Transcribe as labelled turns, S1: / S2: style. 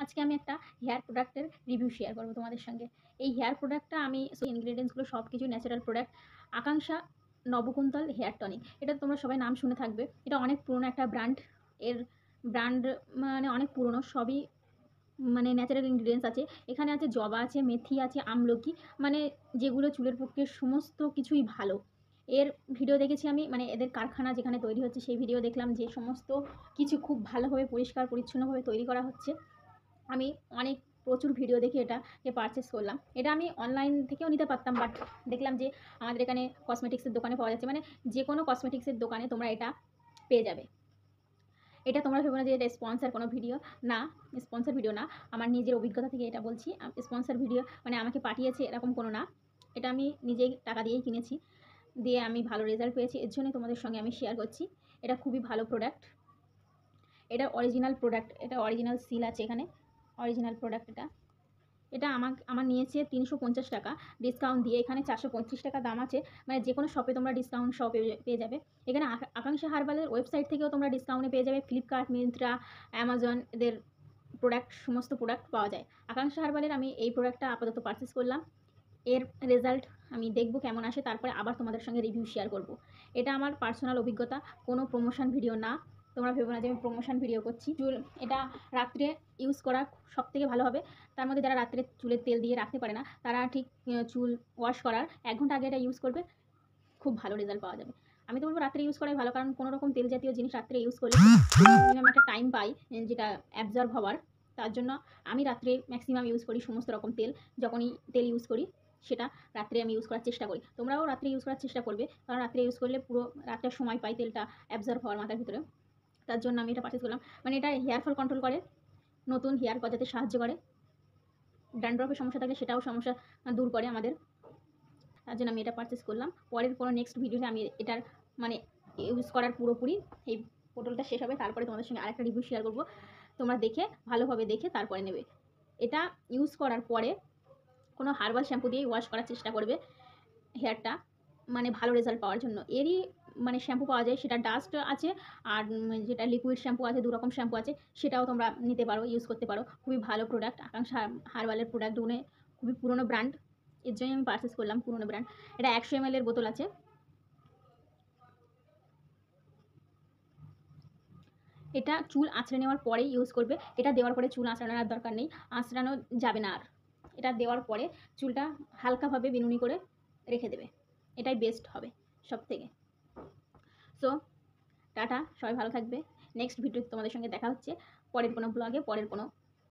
S1: আজকে আমি একটা হেয়ার প্রোডাক্টের রিভিউ শেয়ার করব তোমাদের সঙ্গে। এই হেয়ার প্রোডাক্টটা আমি ইনগ্রেডিয়েন্টসগুলো সব কিছু ন্যাচারাল প্রোডাক্ট। আকাঙ্ক্ষা নবকুন্তল হেয়ার টনিক। এটা তোমরা সবাই নাম শুনে থাকবে। এটা অনেক পুরনো একটা ব্র্যান্ড। এর ব্র্যান্ড মানে অনেক পুরনো। সবই মানে ন্যাচারাল ইনগ্রেডিয়েন্টস আছে। এখানে আছে জবা, আছে মেথি, আছে আমলকি, মানে যেগুলো চুলের পক্ষে সমস্ত কিছুই ভালো। এর ভিডিও দেখেছি আমি, মানে এদের কারখানা যেখানে তৈরি হচ্ছে সেই ভিডিও দেখলাম, যে সমস্ত কিছু খুব ভালোভাবে পরিষ্কার পরিচ্ছন্নভাবে তৈরি করা হচ্ছে। আমি অনেক প্রচুর ভিডিও দেখে এটাকে পারচেস করলাম। এটা আমি অনলাইন থেকেও নিতে পারতাম, বাট দেখলাম যে আমাদের এখানে কসমেটিক্সের দোকানে পাওয়া যাচ্ছে, মানে যে কোনো কসমেটিক্সের দোকানে তোমরা এটা পেয়ে যাবে। এটা তোমরা ভেবো না যে এটা স্পন্সর কোনো ভিডিও, না, স্পন্সর ভিডিও না। আমার নিজের অভিজ্ঞতা থেকে এটা বলছি। স্পন্সর ভিডিও মানে আমাকে পাঠিয়েছে এরকম কোনো না। এটা আমি নিজেই টাকা দিয়েই কিনেছি, দিয়ে আমি ভালো রেজাল্ট পেয়েছি, এর জন্যই তোমাদের সঙ্গে আমি শেয়ার করছি। এটা খুবই ভালো প্রোডাক্ট। এটা অরিজিনাল প্রোডাক্ট, এটা অরিজিনাল সিল আছে এখানে, অরিজিনাল প্রোডাক্ট এটা। এটা আমার নিয়েছে 350 টাকা ডিসকাউন্ট দিয়ে। এখানে 435 টাকা দাম আছে, মানে যে কোনো শপে তোমরা ডিসকাউন্ট সহ পেয়ে যাবে। এখানে আকাঙ্ক্ষা হার্বালের ওয়েবসাইট থেকেও তোমরা ডিসকাউন্টে পেয়ে যাবে। ফ্লিপকার্ট, মিন্ত্রা, অ্যামাজন, এদের প্রোডাক্ট, সমস্ত প্রোডাক্ট পাওয়া যায়। আকাঙ্ক্ষা হার্বালের আমি এই প্রোডাক্টটা আপাতত পারচেস করলাম। এর রেজাল্ট আমি দেখব কেমন আসে, তারপরে আবার তোমাদের সঙ্গে রিভিউ শেয়ার করব। এটা আমার পার্সোনাল অভিজ্ঞতা, কোনো প্রমোশন ভিডিও না। তোমরা ভেবো না যে আমি প্রমোশন ভিডিও করছি। এটা রাত্রে ইউজ করা সবথেকে ভালো হবে। তার মধ্যে যারা রাত্রে চুলের তেল দিয়ে রাখতে পারে না, তারা ঠিক চুল ওয়াশ করার 1 ঘন্টা আগে এটা ইউজ করবে, খুব ভালো রেজাল্ট পাওয়া যাবে। আমি তো বলবো রাত্রে ইউজ করাই ভালো, কারণ কোনো রকম তেল জাতীয় জিনিস রাত্রে ইউজ করলে মিনিমাম একটা টাইম পাই যেটা অ্যাবজর্ব হওয়ার। তার জন্য আমি রাত্রে ম্যাক্সিমাম ইউজ করি সমস্ত রকম তেল। যখনই তেল ইউজ করি সেটা রাত্রে আমি ইউজ করার চেষ্টা করি। তোমরাও রাত্রে ইউজ করার চেষ্টা করবে, কারণ রাত্রে ইউজ করলে পুরো রাতটা সময় পাই তেলটা অ্যাবজর্ব হওয়ার মাথার ভিতরে। তার জন্য আমি এটা পারচেস করলাম। মানে এটা হেয়ার ফল কন্ট্রোল করে, নতুন হেয়ার গজাতে সাহায্য করে, ড্যান্ড্রফের সমস্যা থাকলে সেটাও সমস্যা দূর করে আমাদের। তার জন্য আমি এটা পারচেস করলাম। পরের কোনো নেক্সট ভিডিওতে আমি এটার মানে ইউজ করার পুরোপুরি এই পোর্টালটা শেষ হবে, তারপরে তোমাদের সঙ্গে আরেকটা রিভিউ শেয়ার করব। তোমরা দেখে ভালোভাবে দেখে তারপরে নেবে। এটা ইউজ করার পরে কোনো হার্বাল শ্যাম্পু দিয়েই ওয়াশ করার চেষ্টা করবে হেয়ারটা, মানে ভালো রেজাল্ট পাওয়ার জন্য। এরই মানে শ্যাম্পু পাওয়া যায়, সেটা ডাস্ট আছে, আর যেটা লিকুইড শ্যাম্পু আছে, 2 রকম শ্যাম্পু আছে, সেটাও তোমরা নিতে পারো, ইউজ করতে পারো। খুবই ভালো প্রোডাক্ট। আকাঙ্ক্ষা হার্বালের প্রোডাক্টগুলো খুবই পুরনো ব্র্যান্ড, এর জন্যই আমি পারচেস করলাম, পুরনো ব্র্যান্ড। এটা 100 ml এর বোতল আছে। এটা চুল আঁচড়ে নেওয়ার পরেই ইউজ করবে। এটা দেওয়ার পরে চুল আঁচড়ানোর দরকার নেই, আঁচড়ানো যাবে না আর। এটা দেওয়ার পরে চুলটা হালকাভাবে বিনুনি করে রেখে দেবে, এটাই বেস্ট হবে সবথেকে। সো টাটা, সবাই ভালো থাকবে। নেক্সট ভিডিওতে তোমাদের সঙ্গে দেখা হচ্ছে পরের কোনো ব্লগে, পরের কোনো